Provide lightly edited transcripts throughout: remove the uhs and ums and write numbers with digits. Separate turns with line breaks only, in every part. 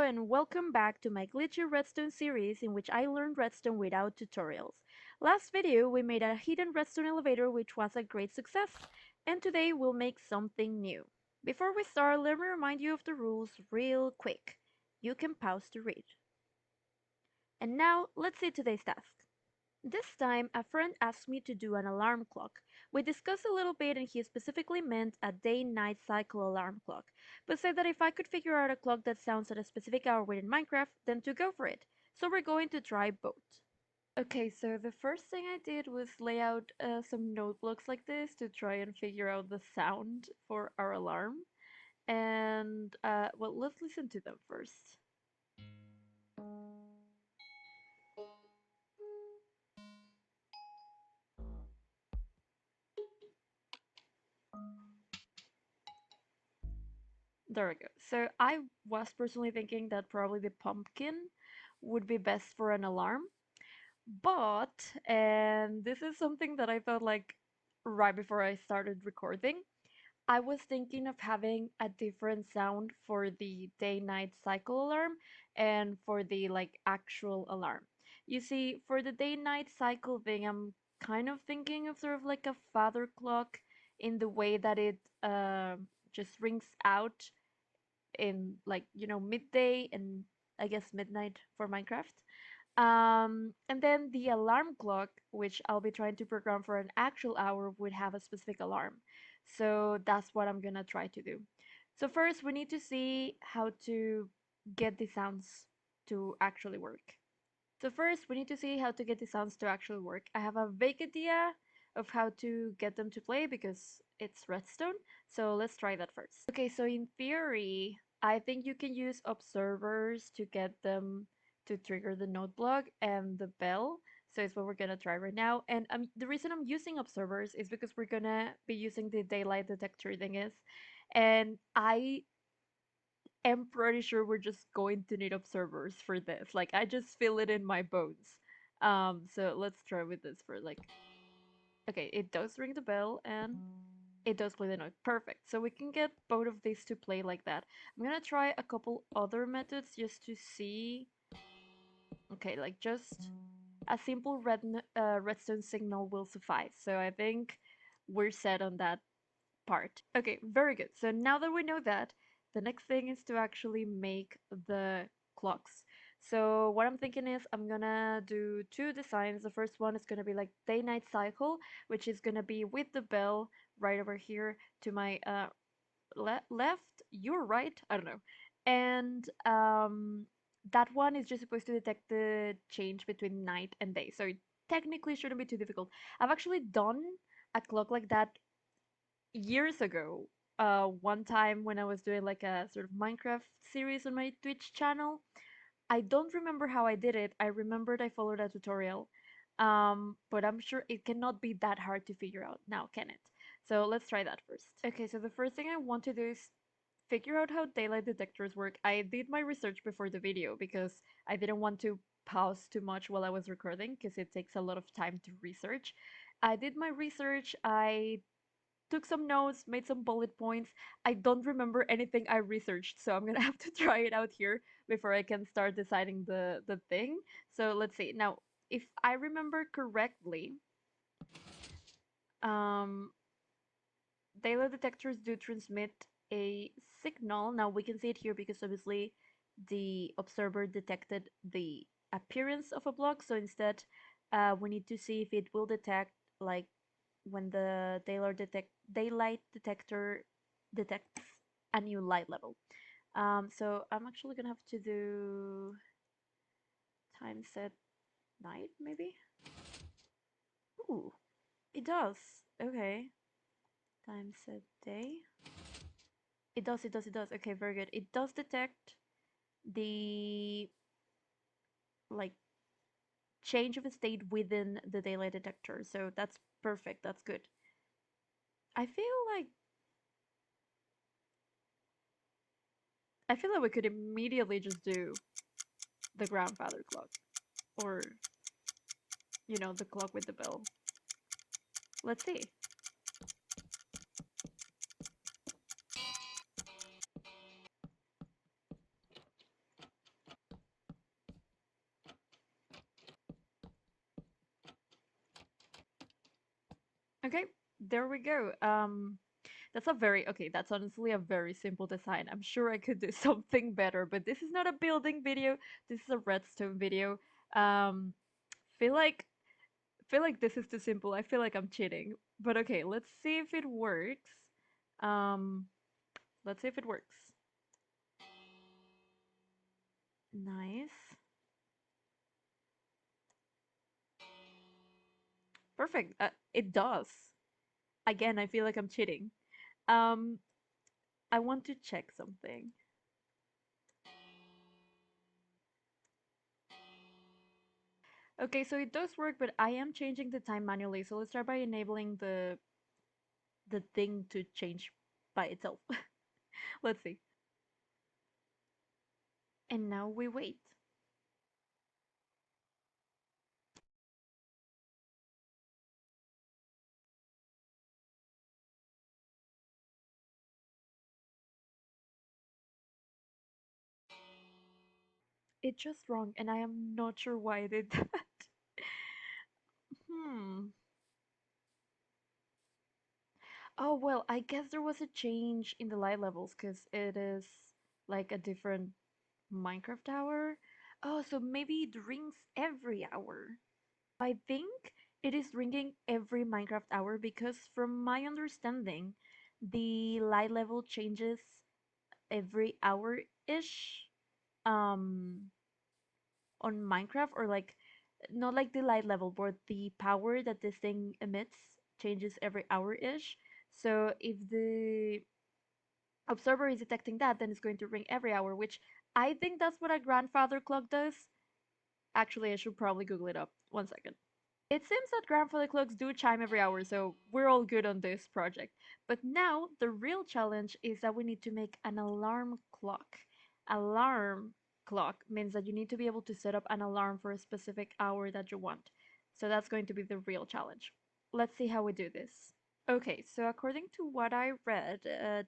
and welcome back to my glitchy redstone series in which I learned redstone without tutorials. Last video we made a hidden redstone elevator which was a great success, and today we'll make something new. Before we start, let me remind you of the rules real quick. You can pause to read. And now, let's see today's task. This time, a friend asked me to do an alarm clock. We discussed a little bit and he specifically meant a day-night cycle alarm clock, but said that if I could figure out a clock that sounds at a specific hour within Minecraft, then to go for it. So we're going to try both. Okay, so the first thing I did was lay out some note blocks like this to try and figure out the sound for our alarm. And, well, let's listen to them first. There we go. So I was personally thinking that probably the pumpkin would be best for an alarm, but, and this is something that I thought like right before I started recording, I was thinking of having a different sound for the day-night cycle alarm and for the like actual alarm. You see, for the day-night cycle thing, I'm kind of thinking of sort of like a father clock in the way that it just rings out in like midday and I guess midnight for Minecraft. And then the alarm clock, which I'll be trying to program for an actual hour, would have a specific alarm. So that's what I'm gonna try to do. So first we need to see how to get the sounds to actually work. So first we need to see how to get the sounds to actually work. I have a vague idea of how to get them to play because it's redstone. So let's try that first. Okay, so in theory, I think you can use observers to get them to trigger the note block and the bell. So it's what we're gonna try right now. And the reason I'm using observers is because we're gonna be using the daylight detector thingies. And I am pretty sure we're just going to need observers for this. Like I just feel it in my bones. So let's try with this for like, okay, it does ring the bell and it does play the note. Perfect. So we can get both of these to play like that. I'm gonna try a couple other methods just to see. Okay, like just a simple redstone signal will suffice. So I think we're set on that part. Okay, very good. So now that we know that, the next thing is to actually make the clocks. So what I'm thinking is I'm gonna do two designs. The first one is gonna be like day-night cycle, which is gonna be with the bell right over here to my left, your right, I don't know. And that one is just supposed to detect the change between night and day. So it technically shouldn't be too difficult. I've actually done a clock like that years ago, one time when I was doing like a sort of Minecraft series on my Twitch channel. I don't remember how I did it. I remembered I followed a tutorial. But I'm sure it cannot be that hard to figure out now, can it? So let's try that first. Okay, so the first thing I want to do is figure out how daylight detectors work. I did my research before the video because I didn't want to pause too much while I was recording because it takes a lot of time to research. I did my research. I took some notes, made some bullet points. I don't remember anything I researched, so I'm gonna have to try it out here before I can start deciding the thing. So let's see. Now, if I remember correctly, um, daylight detectors do transmit a signal. Now we can see it here because obviously the observer detected the appearance of a block. So instead, we need to see if it will detect like when the daylight detector detects a new light level. So I'm actually gonna have to do time set night maybe. Ooh, it does. Okay, time set day. It does. It does. It does. Okay, very good. It does detect the like change of a state within the daylight detector. So that's perfect. That's good. I feel like I feel like we could immediately just do the grandfather clock or the clock with the bell. Let's see. Okay, there we go. That's a very okay, that's honestly a very simple design. I'm sure I could do something better, but this is not a building video. This is a redstone video. Um, feel like feel like this is too simple. I feel like I'm cheating. But okay, let's see if it works. Um, let's see if it works. Nice. Perfect. It does. Again, I feel like I'm cheating. Um, I want to check something. Okay, so it does work, but I am changing the time manually. So let's start by enabling the thing to change by itself. Let's see. And now we wait. It's just wrong, and I am not sure why I did that. Hmm. Oh, well, I guess there was a change in the light levels because it is like a different Minecraft tower. Oh, so maybe it rings every hour. I think it is ringing every Minecraft hour because, from my understanding, the light level changes every hour ish. Um, on Minecraft, or like not like the light level, but the power that this thing emits changes every hour ish. So if the observer is detecting that, then it's going to ring every hour, which I think that's what a grandfather clock does. Actually, I should probably Google it up. 1 second. It seems that grandfather clocks do chime every hour, so we're all good on this project. But now the real challenge is that we need to make an alarm clock. Alarm clock means that you need to be able to set up an alarm for a specific hour that you want. So that's going to be the real challenge. Let's see how we do this. Okay, so according to what I read,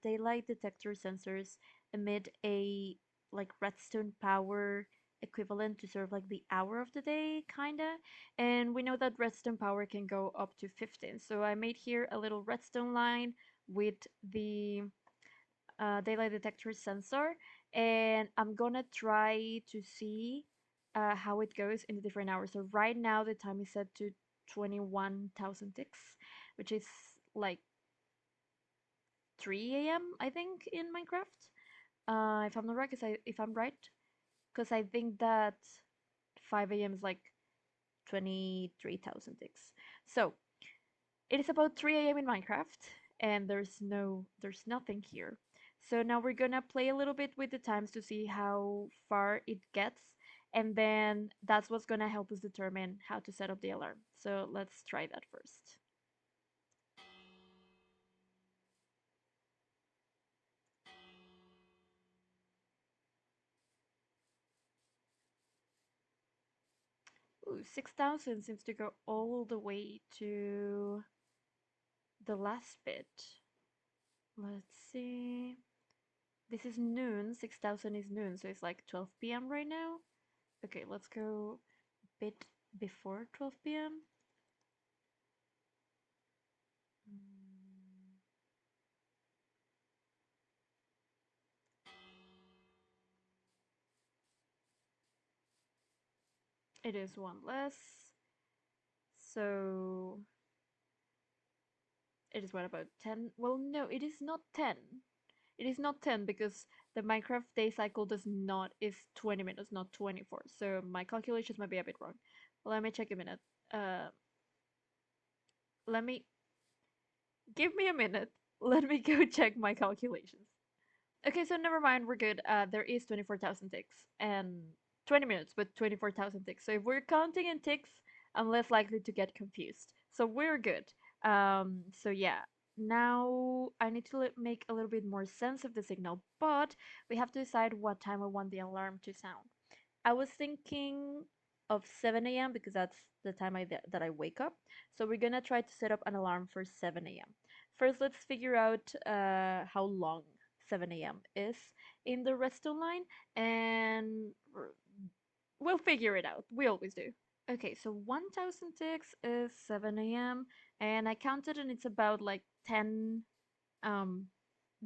daylight detector sensors emit a like redstone power equivalent to sort of like the hour of the day, kinda. And we know that redstone power can go up to 15. So I made here a little redstone line with the daylight detector sensor, and I'm gonna try to see how it goes in the different hours. So right now the time is set to 21,000 ticks, which is like 3 a.m. I think in Minecraft. If I'm not right, if I'm right, because I think that 5 a.m. is like 23,000 ticks. So it is about 3 a.m. in Minecraft, and there's nothing here. So now we're gonna play a little bit with the times to see how far it gets, and then that's what's gonna help us determine how to set up the alarm. So let's try that first. Ooh, 6,000 seems to go all the way to the last bit. Let's see. This is noon. 6,000 is noon, so it's like 12 p.m. right now. Okay, let's go a bit before 12 p.m. Mm, it is one less. So it is what about 10? Well, no, it is not 10. It is not 10 because the Minecraft day cycle does not is 20 minutes, not 24. So my calculations might be a bit wrong. Let me check a minute. Uh, let me give me a minute. Let me go check my calculations. Okay, so never mind, we're good. There is 24,000 ticks and 20 minutes, but 24,000 ticks. So if we're counting in ticks, I'm less likely to get confused. So we're good. So yeah, now I need to make a little bit more sense of the signal, but we have to decide what time I want the alarm to sound. I was thinking of 7 a.m. because that's the time that I wake up. So we're gonna try to set up an alarm for 7 a.m. First, let's figure out how long 7 a.m. is in the redstone line, and we'll figure it out. We always do. Okay, so 1,000 ticks is 7 a.m. and I counted, and it's about like 10. Um,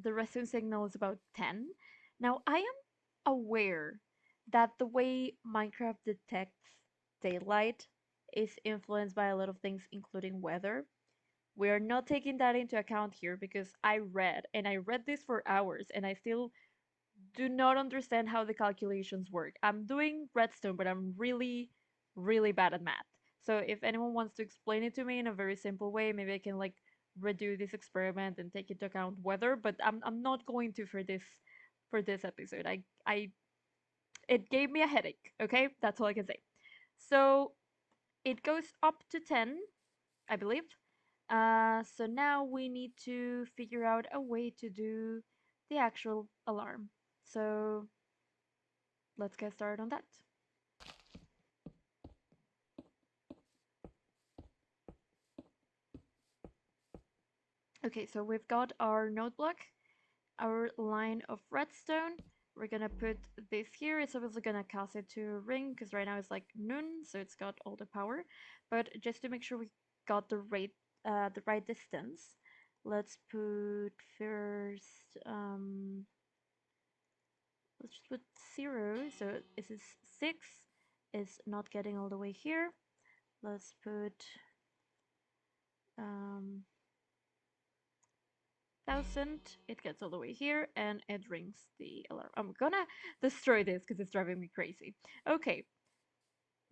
the resting signal is about 10. Now, I am aware that the way Minecraft detects daylight is influenced by a lot of things, including weather. We are not taking that into account here because I read this for hours, and I still do not understand how the calculations work. I'm doing Redstone, but I'm really, really bad at math. So if anyone wants to explain it to me in a very simple way, maybe I can like redo this experiment and take into account weather. But I'm not going to for this episode. I it gave me a headache. Okay, that's all I can say. So it goes up to 10, I believe. So now we need to figure out a way to do the actual alarm. So let's get started on that. Okay, so we've got our node block, our line of redstone. We're gonna put this here. It's obviously gonna cast it to a ring because right now it's like noon, so it's got all the power. But just to make sure we got the right distance, let's put first. Let's just put 0. So this is 6. Is not getting all the way here. Let's put 1000. It gets all the way here and it rings the alarm. I'm gonna destroy this because it's driving me crazy. Okay,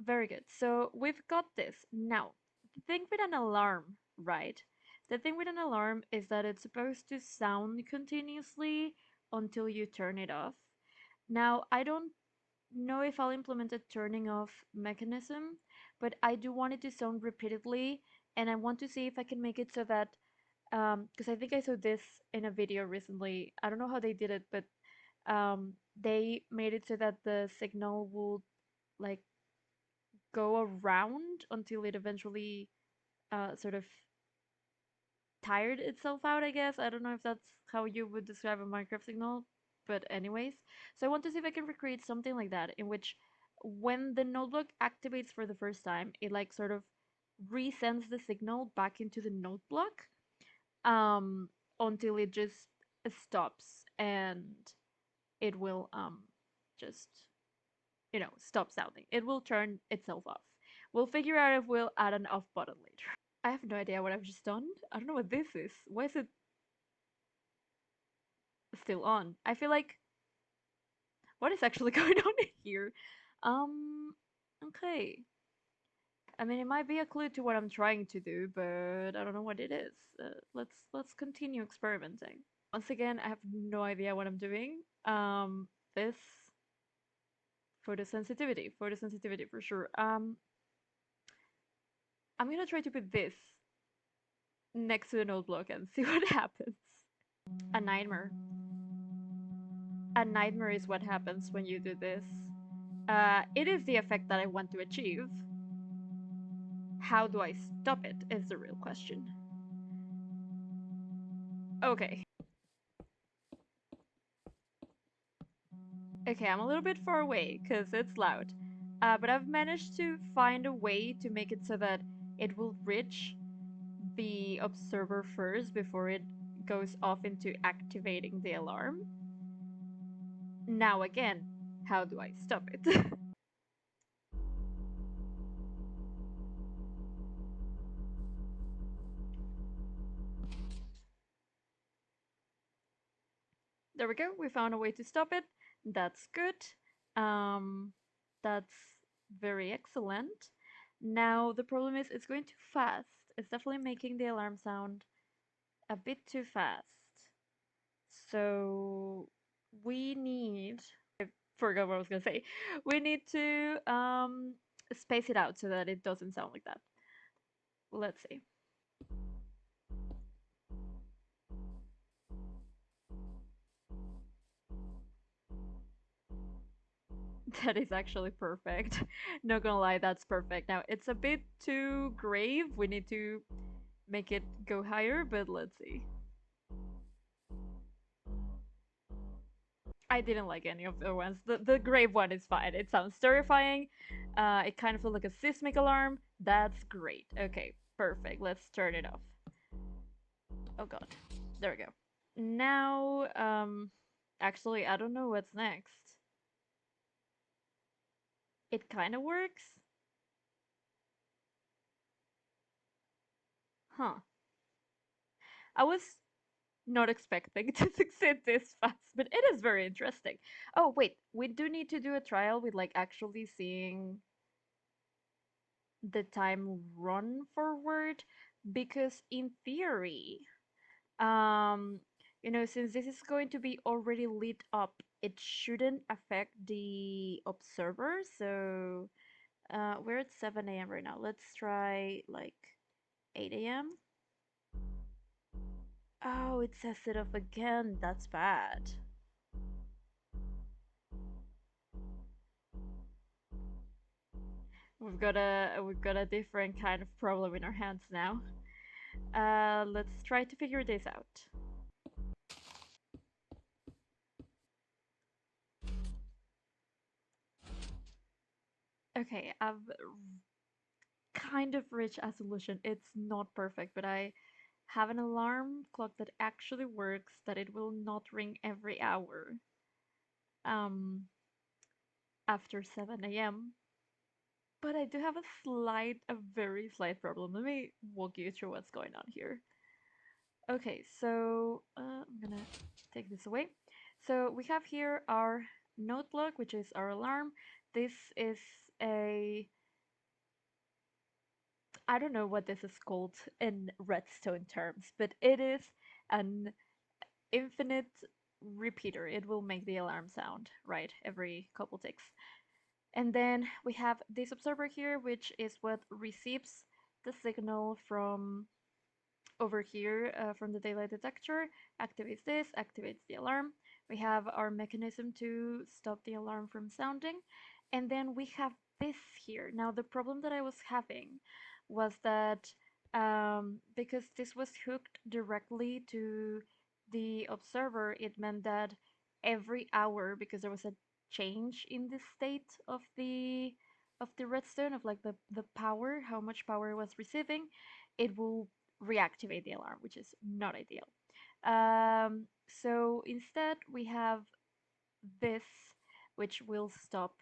very good. So we've got this. Now, the thing with an alarm, right? The thing with an alarm is that it's supposed to sound continuously until you turn it off. Now, I don't know if I'll implement a turning off mechanism, but I do want it to sound repeatedly, and I want to see if I can make it so that because I think I saw this in a video recently. I don't know how they did it, but they made it so that the signal would like go around until it eventually sort of tired itself out, I guess. I don't know if that's how you would describe a Minecraft signal, but anyways. So I want to see if I can recreate something like that in which when the notebook activates for the first time, it like sort of resends the signal back into the node block um until it just stops and it will just stop sounding. It will turn itself off. We'll figure out if we'll add an off button later. I have no idea what I've just done. I don't know what this is. Why is it still on? I feel like what is actually going on here? Um okay. I mean, it might be a clue to what I'm trying to do, but I don't know what it is. Let's continue experimenting. Once again, I have no idea what I'm doing. This photosensitivity for sure. I'm gonna try to put this next to the node block and see what happens. A nightmare. A nightmare is what happens when you do this. It is the effect that I want to achieve. How do I stop it is the real question. Okay. Okay, I'm a little bit far away because it's loud. But I've managed to find a way to make it so that it will reach the observer first before it goes off into activating the alarm. Now again, how do I stop it? There we go, we found a way to stop it. That's good. Um, that's very excellent. Now the problem is it's going too fast. It's definitely making the alarm sound a bit too fast. So we need, I forgot what I was gonna say. We need to space it out so that it doesn't sound like that. Let's see. That is actually perfect. Not gonna lie, that's perfect. Now it's a bit too grave. We need to make it go higher, but let's see. I didn't like any of the ones. The grave one is fine. It sounds terrifying. It kind of feels like a seismic alarm. That's great. Okay. Perfect. Let's turn it off. Oh god. There we go. Now, actually, I don't know what's next. It kind of works. Huh. I was not expecting to succeed this fast, but it is very interesting. Oh, wait, we do need to do a trial with like actually seeing the time run forward because in theory, um, since this is going to be already lit up, it shouldn't affect the observer. So, we're at 7 a.m. right now. Let's try like 8 a.m. Oh, it says it off again. That's bad. We've got a different kind of problem in our hands now. Let's try to figure this out. Okay, I've kind of reached a solution. It's not perfect, but I have an alarm clock that actually works, that it will not ring every hour um, after 7 a.m. But I do have a very slight problem. Let me walk you through what's going on here. Okay, so I'm gonna take this away. So we have here our note log, which is our alarm. This is a, I don't know what this is called in redstone terms, but it is an infinite repeater. It will make the alarm sound, right, every couple ticks. And then we have this observer here, which is what receives the signal from over here from the daylight detector, activates this, activates the alarm. We have our mechanism to stop the alarm from sounding. And then we have this here. Now, the problem that I was having was that because this was hooked directly to the observer, it meant that every hour, because there was a change in the state of the redstone, of like the power, how much power it was receiving, it will reactivate the alarm, which is not ideal. So instead, we have this, which will stop.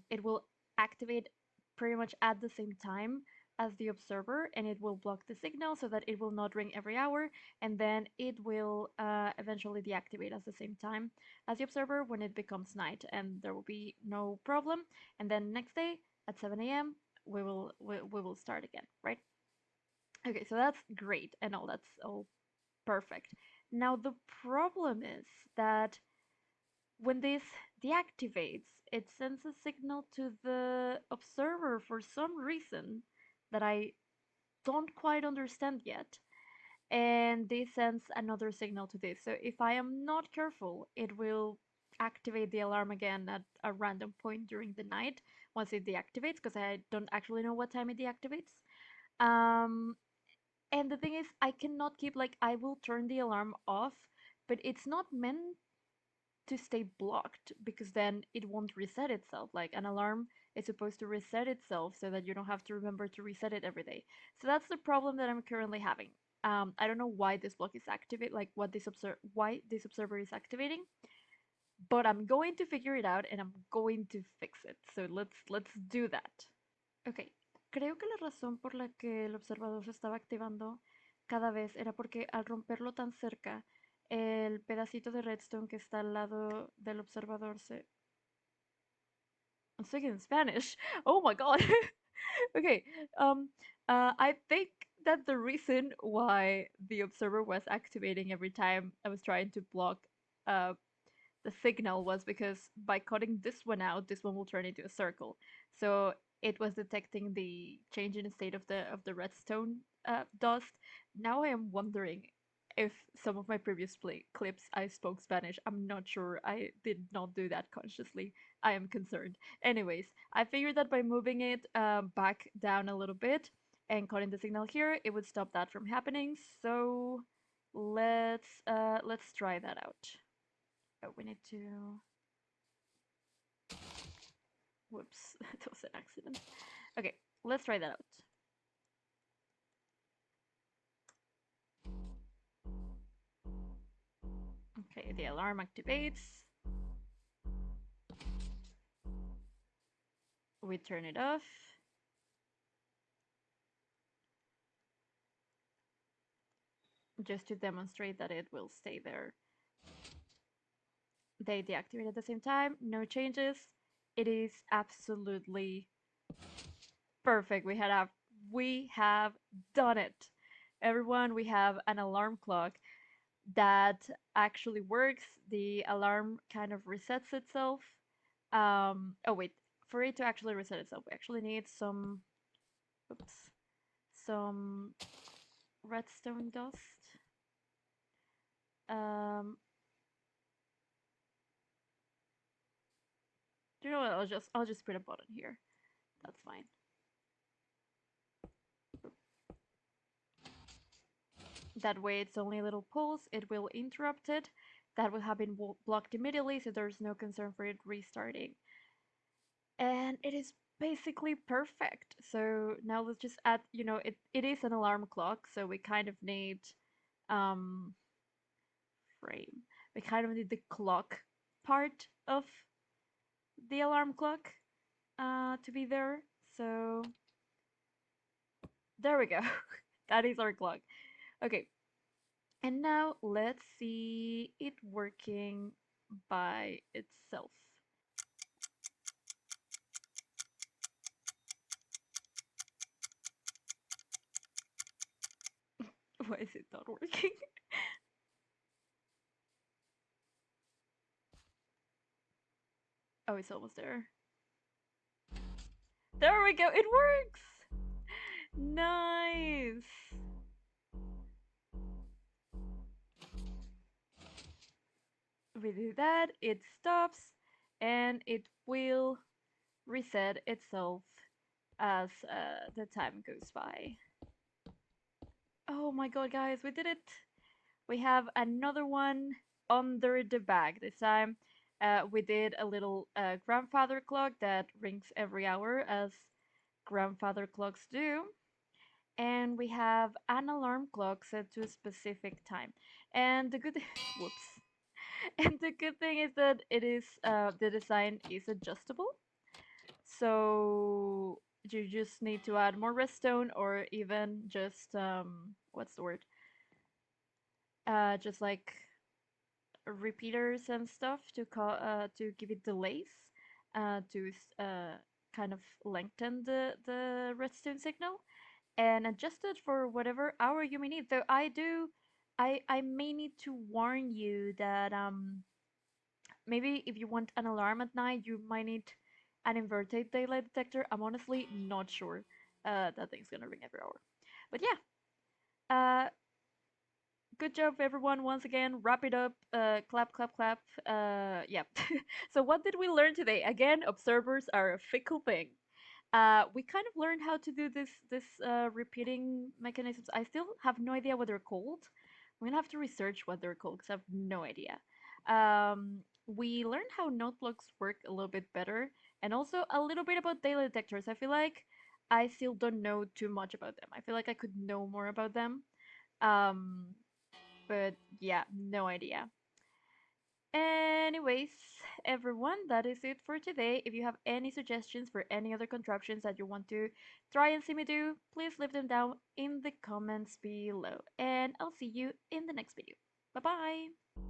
It will activate pretty much at the same time as the observer, and it will block the signal so that it will not ring every hour, and then it will eventually deactivate at the same time as the observer when it becomes night, and there will be no problem. And then next day at 7 a.m. we will start again, right? Okay, so that's great and all, that's all perfect. Now the problem is that when this deactivates, it sends a signal to the observer for some reason that I don't quite understand yet. And this sends another signal to this. So if I am not careful, it will activate the alarm again at a random point during the night once it deactivates, because I don't actually know what time it deactivates. Um, and the thing is, I cannot keep, like, I will turn the alarm off, but it's not meant to stay blocked, because then it won't reset itself. Like, an alarm is supposed to reset itself so that you don't have to remember to reset it every day. So that's the problem that I'm currently having. I don't know why this block is activated, like why this observer is activating, but I'm going to figure it out and I'm going to fix it. So let's do that. Ok, creo que la razón por la que el observador se estaba activando cada vez era porque al romperlo tan cerca, el pedacito de redstone que está al lado del observador se... I'm speaking in Spanish. Oh my god. Okay. Um. I think that the reason why the observer was activating every time I was trying to block uh the signal was because by cutting this one out, this one will turn into a circle. So it was detecting the change in the state of the redstone dust. Now I am wondering if some of my previous clips I spoke Spanish. I'm not sure. I did not do that consciously. I am concerned. Anyways, I figured that by moving it back down a little bit and cutting the signal here, it would stop that from happening. So let's try that out. Oh, we need to... Whoops, that was an accident. Okay, let's try that out. Okay, the alarm activates. We turn it off. Just to demonstrate that it will stay there. They deactivate at the same time, no changes. It is absolutely perfect. We have done it. Everyone, we have an alarm clock that actually works. The alarm kind of resets itself. Oh wait, for it to actually reset itself, we actually need oops, some redstone dust. Um, you know what? I'll just put a button here. That's fine. That way, it's only a little pulse. It will interrupt it. That will have been blocked immediately, so there's no concern for it restarting. And it is basically perfect. So now let's just add, it is an alarm clock, so we kind of need um frame. We kind of need the clock part of the alarm clock to be there. So there we go. That is our clock. Okay, and now let's see it working by itself. Why is it not working? Oh, it's almost there. There we go. It works. Nice. We do that. It stops and it will reset itself as the time goes by. Oh my god, guys, we did it! We have another one under the bag. This time we did a little grandfather clock that rings every hour, as grandfather clocks do. And we have an alarm clock set to a specific time. And the good whoops. And the good thing is that it is the design is adjustable. So you just need to add more redstone, or even just what's the word? Just like repeaters and stuff to give it delays, to kind of lengthen the redstone signal, and adjust it for whatever hour you may need. So I may need to warn you that maybe if you want an alarm at night, you might need an inverted daylight detector. I'm honestly not sure that thing's gonna ring every hour. But yeah, good job, everyone. Once again, wrap it up. Clap, clap, clap. Yeah. So what did we learn today? Again, observers are a fickle thing. We kind of learned how to do this repeating mechanisms. I still have no idea what they're called. I'm gonna have to research what they're called because I have no idea. We learned how note blocks work a little bit better, and also a little bit about daylight detectors. I feel like I still don't know too much about them. I feel like I could know more about them. Um, but yeah, no idea. Anyways, everyone, that is it for today. If you have any suggestions for any other contraptions that you want to try and see me do, please leave them down in the comments below. And I'll see you in the next video. Bye bye!